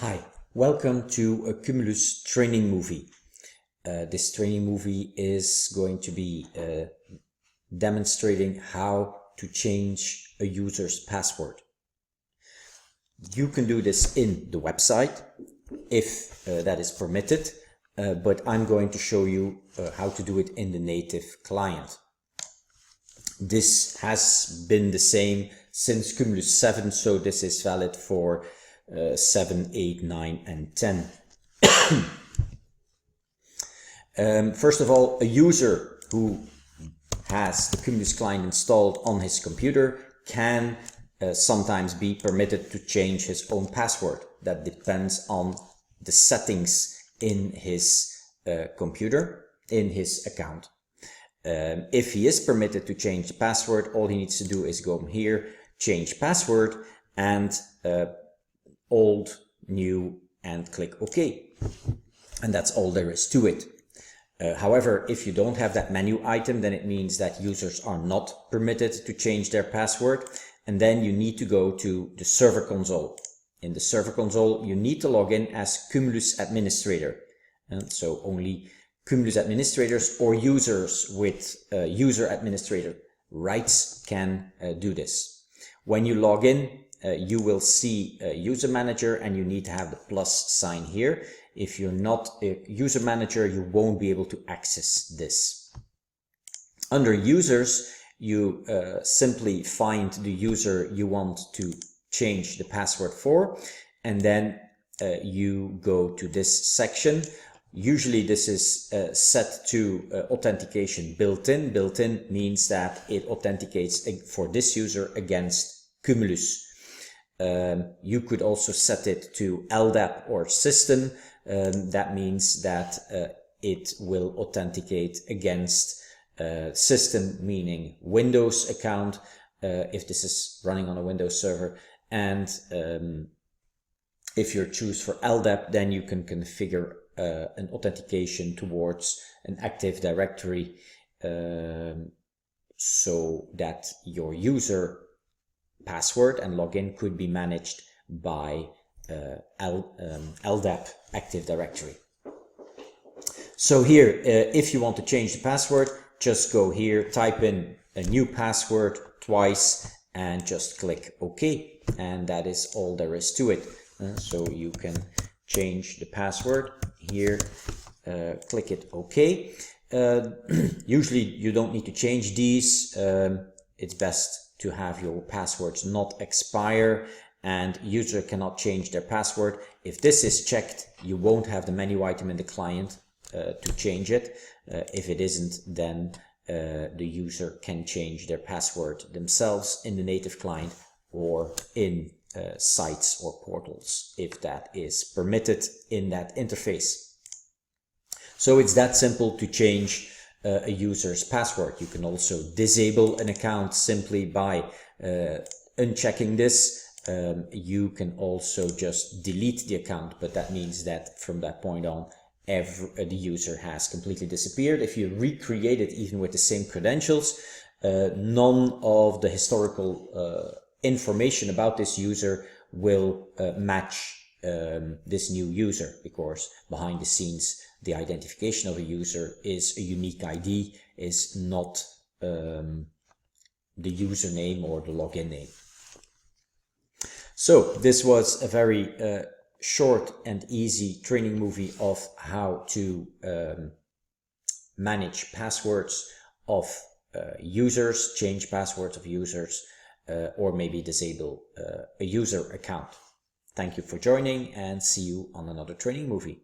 Hi, welcome to a Cumulus training movie. This training movie is going to be demonstrating how to change a user's password. You can do this in the website if that is permitted, but I'm going to show you how to do it in the native client. This has been the same since Cumulus 7, so this is valid for 7, 8, 9 and 10. First of all, a user who has the Cumulus client installed on his computer can sometimes be permitted to change his own password. That depends on the settings in his computer, in his account. If he is permitted to change the password, all he needs to do is go here, change password, and old, new, and click OK. And that's all there is to it. However, if you don't have that menu item, then it means that users are not permitted to change their password. And then you need to go to the server console. In the server console, you need to log in as Cumulus administrator. And so only Cumulus administrators or users with user administrator rights can do this. When you log in, you will see a user manager and you need to have the plus sign here. If you're not a user manager, you won't be able to access this. Under users, you simply find the user you want to change the password for, and then you go to this section. Usually this is set to authentication built-in. Built-in means that it authenticates for this user against Cumulus. You could also set it to LDAP or system. That means that it will authenticate against system, meaning Windows account, if this is running on a Windows server. And if you choose for LDAP, then you can configure an authentication towards an Active Directory so that your user password and login could be managed by LDAP Active Directory. So here, if you want to change the password, just go here, type in a new password twice and just click OK. And that is all there is to it. So you can change the password here, click it OK. Usually you don't need to change these. It's best to have your passwords not expire, and user cannot change their password. If this is checked, you won't have the menu item in the client to change it. If it isn't, then the user can change their password themselves in the native client or in sites or portals, if that is permitted in that interface. So it's that simple to change a user's password. You can also disable an account simply by unchecking this. You can also just delete the account, but that means that from that point on, the user has completely disappeared. If you recreate it even with the same credentials, none of the historical information about this user will match this new user, because behind the scenes the identification of a user is a unique ID, is not the username or the login name. So this was a very short and easy training movie of how to manage passwords of users, change passwords of users, or maybe disable a user account. Thank you for joining, and see you on another training movie.